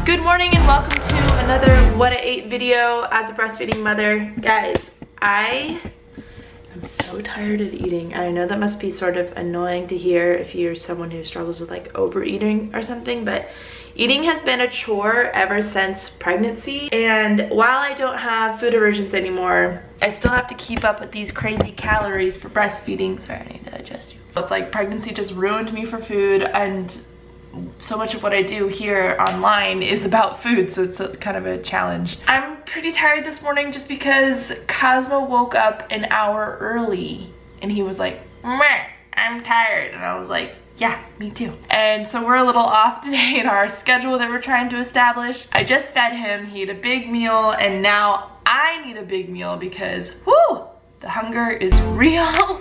Good morning and welcome to another what I ate video as a breastfeeding mother. Guys, I am so tired of eating. I know that must be sort of annoying to hear if you're someone who struggles with like overeating or something, but eating has been a chore ever since pregnancy. And while I don't have food aversions anymore, I still have to keep up with these crazy calories for breastfeeding. Sorry, I need to adjust you. It's like pregnancy just ruined me for food, and so much of what I do here online is about food, so it's kind of a challenge. I'm pretty tired this morning just because Cosmo woke up an hour early and he was like, "Meh, I'm tired," and I was like, yeah, me too. And so we're a little off today in our schedule that we're trying to establish. I just fed him, he ate a big meal, and now I need a big meal because, whoo, the hunger is real.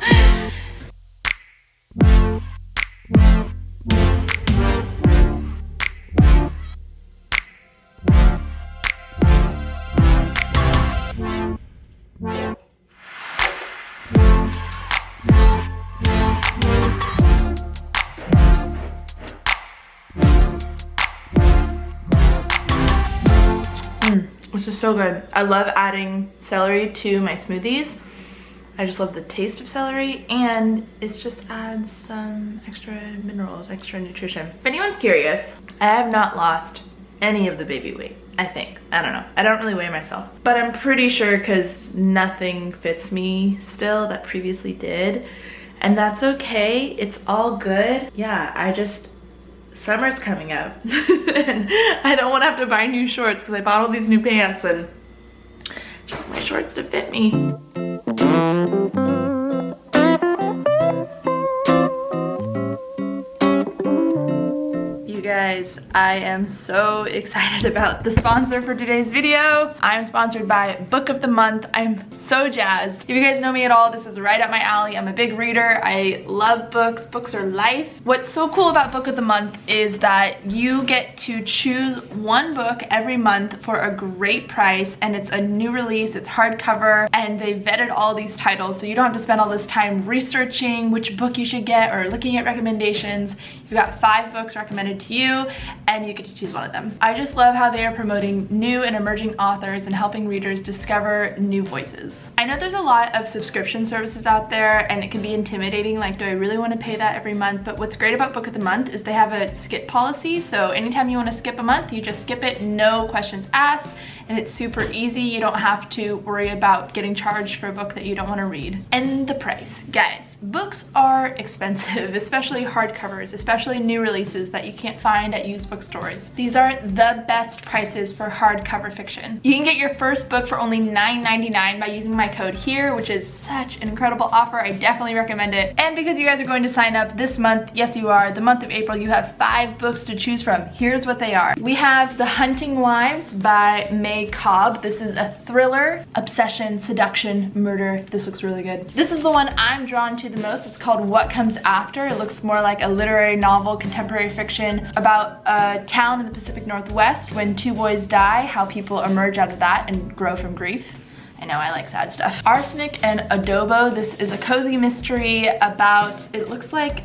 This is so good. I love adding celery to my smoothies. I just love the taste of celery, and it just adds some extra minerals, extra nutrition. If anyone's curious, I have not lost any of the baby weight, I think. I don't know. I don't really weigh myself, but I'm pretty sure because nothing fits me still that previously did, and that's okay. It's all good. Yeah, summer's coming up and I don't want to have to buy new shorts because I bought all these new pants and I just want my shorts to fit me. You guys, I am so excited about the sponsor for today's video. I'm sponsored by Book of the Month. I'm so jazzed. If you guys know me at all, this is right up my alley. I'm a big reader. I love books. Books are life. What's so cool about Book of the Month is that you get to choose one book every month for a great price, and it's a new release, it's hardcover, and they vetted all these titles, so you don't have to spend all this time researching which book you should get or looking at recommendations. You've got 5 books recommended to you, and you get to choose one of them. I just love how they are promoting new and emerging authors and helping readers discover new voices. I know there's a lot of subscription services out there, and it can be intimidating, like, do I really want to pay that every month? But what's great about Book of the Month is they have a skip policy, so anytime you want to skip a month, you just skip it, no questions asked, and it's super easy. You don't have to worry about getting charged for a book that you don't want to read. And the price. Guys, books are expensive, especially hardcovers, especially new releases that you can't find at used bookstores. These are the best prices for hardcover fiction. You can get your first book for only $9.99 by using my code here, which is such an incredible offer. I definitely recommend it. And because you guys are going to sign up this month, yes you are, the month of April, you have 5 books to choose from. Here's what they are. We have The Hunting Wives by May Cobb. This is a thriller, obsession, seduction, murder. This looks really good. This is the one I'm drawn to the most. It's called What Comes After. It looks more like a literary novel, contemporary fiction about a town in the Pacific Northwest when 2 boys die, how people emerge out of that and grow from grief. I know, I like sad stuff. Arsenic and Adobo. This is a cozy mystery about, it looks like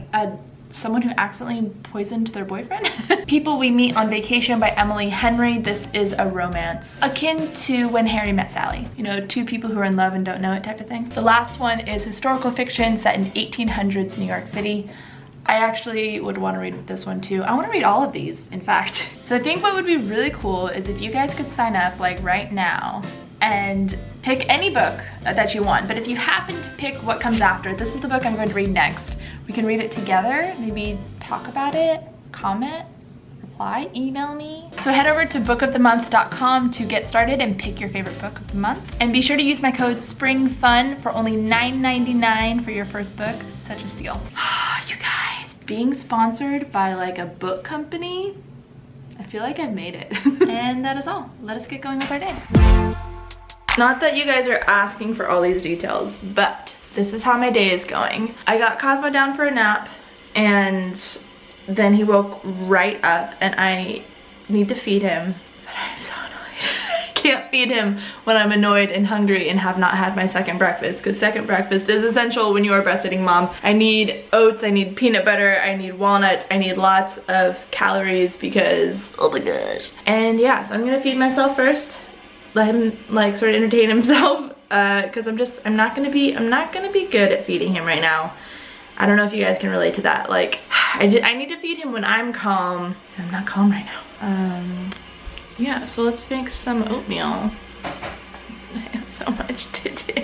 someone who accidentally poisoned their boyfriend. People We Meet on Vacation by Emily Henry. This is a romance akin to When Harry Met Sally. You know, 2 people who are in love and don't know it type of thing. The last one is historical fiction set in 1800s New York City. I actually would want to read this one too. I want to read all of these, in fact. So I think what would be really cool is if you guys could sign up like right now and pick any book that you want. But if you happen to pick What Comes After, this is the book I'm going to read next. We can read it together, maybe talk about it, comment, reply, email me. So head over to bookofthemonth.com to get started and pick your favorite book of the month. And be sure to use my code SPRINGFUN for only $9.99 for your first book. Such a steal. You guys, being sponsored by like a book company, I feel like I've made it. And that is all. Let us get going with our day. Not that you guys are asking for all these details, but this is how my day is going. I got Cosmo down for a nap, and then he woke right up, and I need to feed him, but I'm so annoyed. I can't feed him when I'm annoyed and hungry and have not had my second breakfast, because second breakfast is essential when you are a breastfeeding mom. I need oats, I need peanut butter, I need walnuts, I need lots of calories because, oh my gosh. And yeah, so I'm gonna feed myself first, let him like sort of entertain himself, because I'm not gonna be good at feeding him right now. I don't know if you guys can relate to that. Like, I need to feed him when I'm calm. I'm not calm right now. Yeah, so let's make some oatmeal. I have so much to do.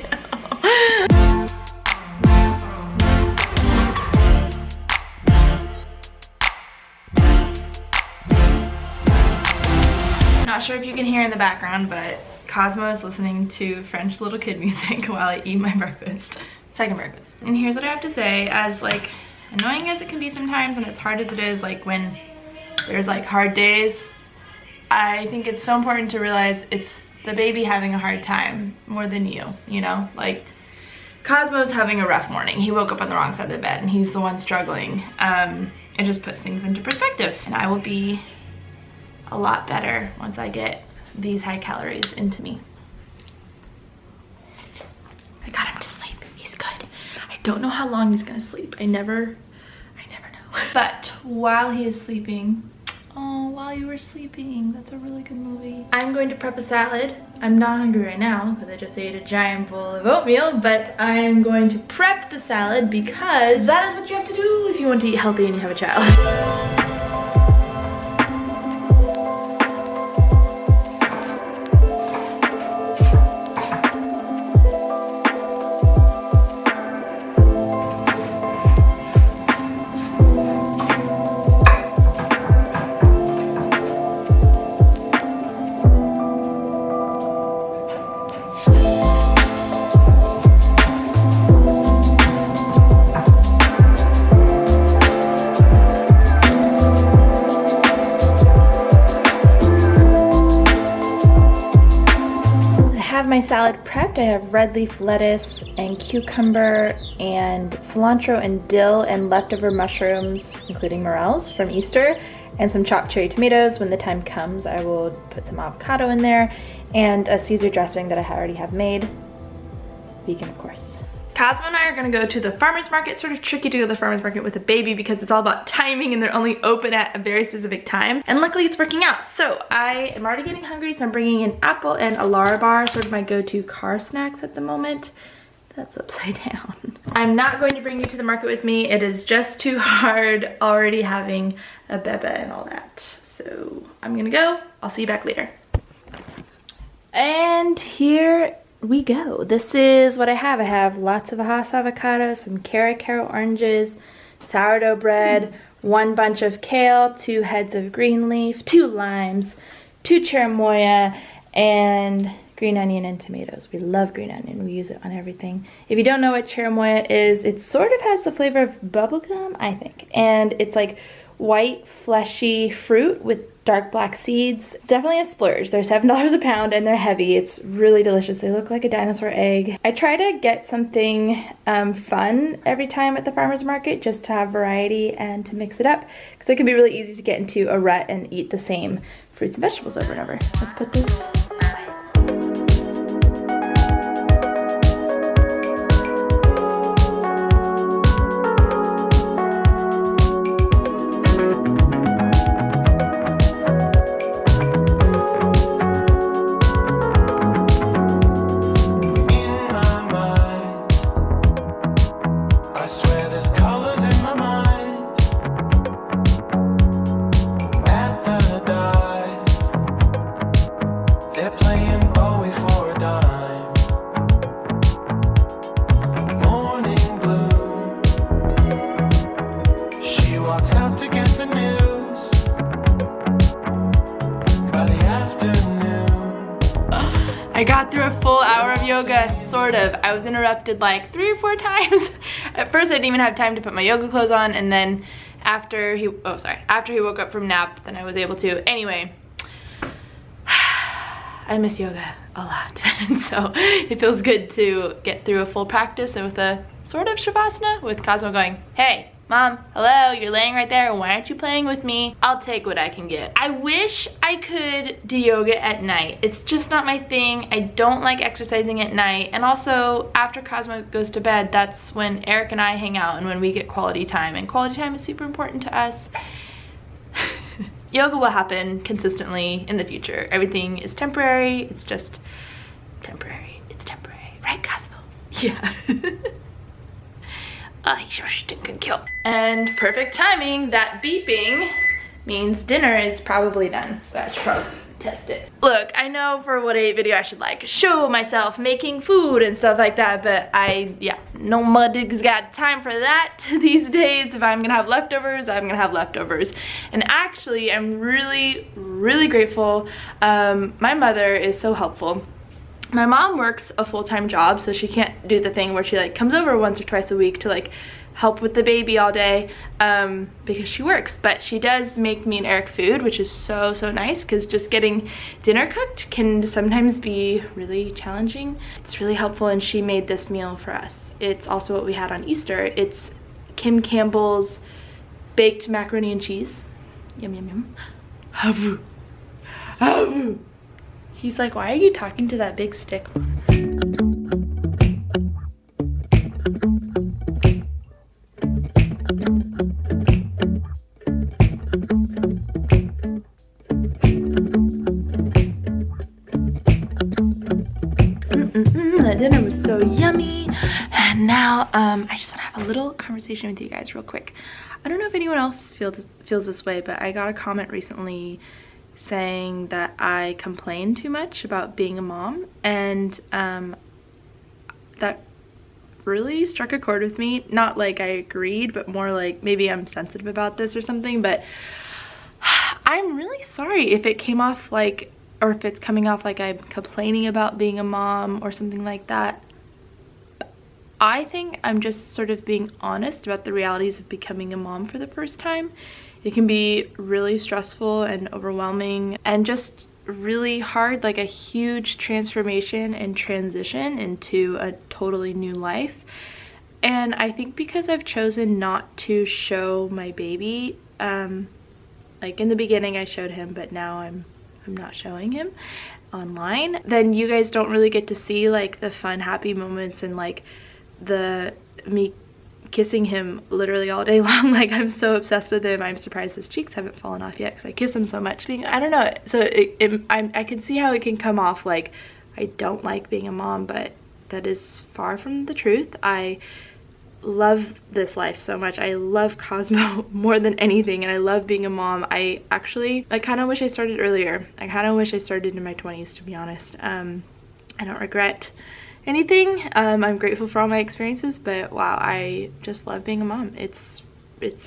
Not sure if you can hear in the background, but Cosmo is listening to French little kid music while I eat my breakfast. Second breakfast. And here's what I have to say, as like annoying as it can be sometimes and as hard as it is, like when there's like hard days, I think it's so important to realize it's the baby having a hard time more than you know? Like, Cosmo's having a rough morning. He woke up on the wrong side of the bed and he's the one struggling. It just puts things into perspective, and I will be a lot better once I get these high calories into me. I got him to sleep. He's good. I don't know how long he's gonna sleep. I never know. But while he is sleeping, oh, while you were sleeping, that's a really good movie. I'm going to prep a salad. I'm not hungry right now because I just ate a giant bowl of oatmeal, but I'm going to prep the salad because that is what you have to do if you want to eat healthy and you have a child. My salad prepped. I have red leaf lettuce and cucumber and cilantro and dill and leftover mushrooms, including morels from Easter, and some chopped cherry tomatoes. When the time comes, I will put some avocado in there and a Caesar dressing that I already have made. Vegan, of course. Cosmo and I are gonna go to the farmer's market. Sort of tricky to go to the farmer's market with a baby because it's all about timing and they're only open at a very specific time. And luckily it's working out. So I am already getting hungry, so I'm bringing an apple and a Lara bar, sort of my go-to car snacks at the moment. That's upside down. I'm not going to bring you to the market with me. It is just too hard already having a bebe and all that. So I'm gonna go. I'll see you back later. And here we go. This is what I have. I have lots of Haas avocados, some carrot oranges, sourdough bread, one bunch of kale, 2 heads of green leaf, 2 limes, 2 cherimoya, and green onion and tomatoes. We love green onion. We use it on everything. If you don't know what cherimoya is, it sort of has the flavor of bubblegum, I think. And it's like white, fleshy fruit with dark black seeds. It's definitely a splurge. They're $7 a pound and they're heavy. It's really delicious. They look like a dinosaur egg. I try to get something fun every time at the farmer's market just to have variety and to mix it up, because it can be really easy to get into a rut and eat the same fruits and vegetables over and over. Let's put this away. I got through a full hour of yoga, sort of. I was interrupted like 3 or 4 times. At first I didn't even have time to put my yoga clothes on, and then after he woke up from nap, then I was able to. Anyway, I miss yoga a lot. And so it feels good to get through a full practice with a sort of shavasana with Cosmo going, hey, Mom, hello, you're laying right there. Why aren't you playing with me? I'll take what I can get. I wish I could do yoga at night. It's just not my thing. I don't like exercising at night. And also after Cosmo goes to bed, that's when Eric and I hang out and when we get quality time. And quality time is super important to us. Yoga will happen consistently in the future. Everything is temporary. It's just temporary. It's temporary. Right, Cosmo? Yeah. Ay, sure stinking kill. And perfect timing. That beeping means dinner is probably done. But I should probably test it. Look, I know for what a video I should like show myself making food and stuff like that, but nobody's got time for that these days. If I'm gonna have leftovers, I'm gonna have leftovers. And actually, I'm really, really grateful. My mother is so helpful. My mom works a full-time job, so she can't do the thing where she like comes over once or twice a week to like help with the baby all day because she works, but she does make me and Eric food, which is so nice, because just getting dinner cooked can sometimes be really challenging. It's really helpful, and she made this meal for us. It's also what we had on Easter. It's Kim Campbell's baked macaroni and cheese. Yum yum yum. Havu. Havu. He's like, why are you talking to that big stick? That dinner was so yummy. And now I just want to have a little conversation with you guys real quick. I don't know if anyone else feels this way, but I got a comment recently saying that I complain too much about being a mom, and that really struck a chord with me. Not like I agreed, but more like maybe I'm sensitive about this or something. But I'm really sorry if it came off like, or if it's coming off like I'm complaining about being a mom or something like that. I think I'm just sort of being honest about the realities of becoming a mom for the first time. It can be really stressful and overwhelming and just really hard, like a huge transformation and transition into a totally new life. And I think because I've chosen not to show my baby, like in the beginning I showed him, but now I'm not showing him online, then you guys don't really get to see like the fun, happy moments and like me kissing him literally all day long. Like, I'm so obsessed with him. I'm surprised his cheeks haven't fallen off yet because I kiss him so much. I don't know, so I can see how it can come off like I don't like being a mom, but that is far from the truth. I love this life so much. I love Cosmo more than anything, and I love being a mom. I kind of wish I started earlier. I kind of wish I started in my 20s, to be honest. I don't regret anything. I'm grateful for all my experiences, but wow, I just love being a mom. It's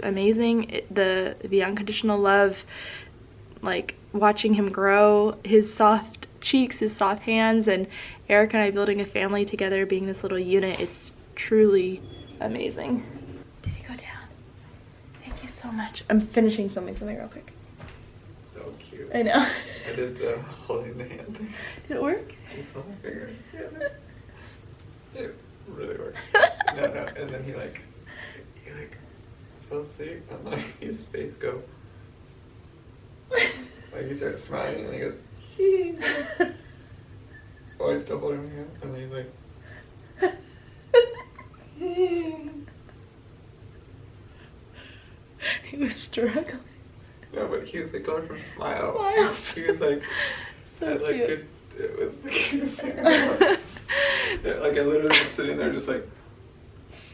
amazing. The unconditional love, like watching him grow, his soft cheeks, his soft hands, and Eric and I building a family together, being this little unit. It's truly amazing. Did he go down? Thank you so much. I'm finishing filming something real quick. So cute. I know. I did the holding the hand thing. Did it work? I saw my fingers. Yeah. It really worked. No, and then he fell asleep, and like his face go, like he started smiling, and he goes, hee. While he's still holding my hand, and then he's like, he was struggling. No, but he was like going from smile. Smiles. He was like, so cute. It was the cutest thing. Like I literally was sitting there just like.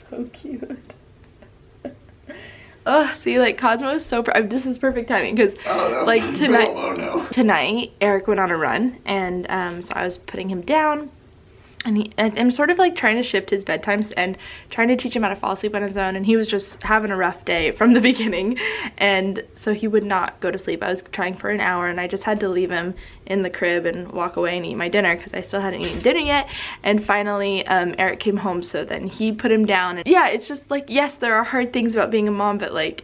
So cute. Oh, see, like Cosmo is so, this is perfect timing because like tonight Eric went on a run, and so I was putting him down, and I'm sort of like trying to shift his bedtimes and trying to teach him how to fall asleep on his own, and he was just having a rough day from the beginning, and so he would not go to sleep. I was trying for an hour, and I just had to leave him in the crib and walk away and eat my dinner because I still hadn't eaten dinner yet. And finally Eric came home, so then he put him down. And yeah, it's just like, yes, there are hard things about being a mom, but like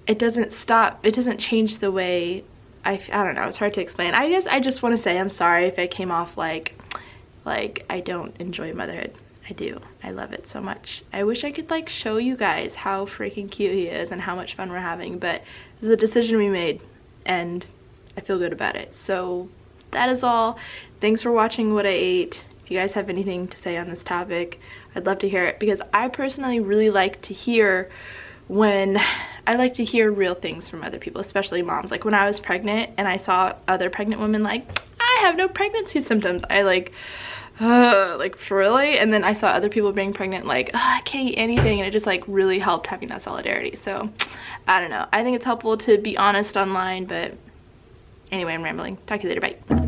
it doesn't change the way I don't know, it's hard to explain. I just want to say I'm sorry if it came off like I don't enjoy motherhood. I do. I love it so much. I wish I could like show you guys how freaking cute he is and how much fun we're having, but this is a decision we made, and I feel good about it. So that is all. Thanks for watching what I ate. If you guys have anything to say on this topic, I'd love to hear it, because I personally really like to hear real things from other people, especially moms. Like when I was pregnant and I saw other pregnant women like, I have no pregnancy symptoms, I like really? And then I saw other people being pregnant like, I can't eat anything, and it just like really helped having that solidarity. So I don't know, I think it's helpful to be honest online, but anyway, I'm rambling. Talk to you later, bye.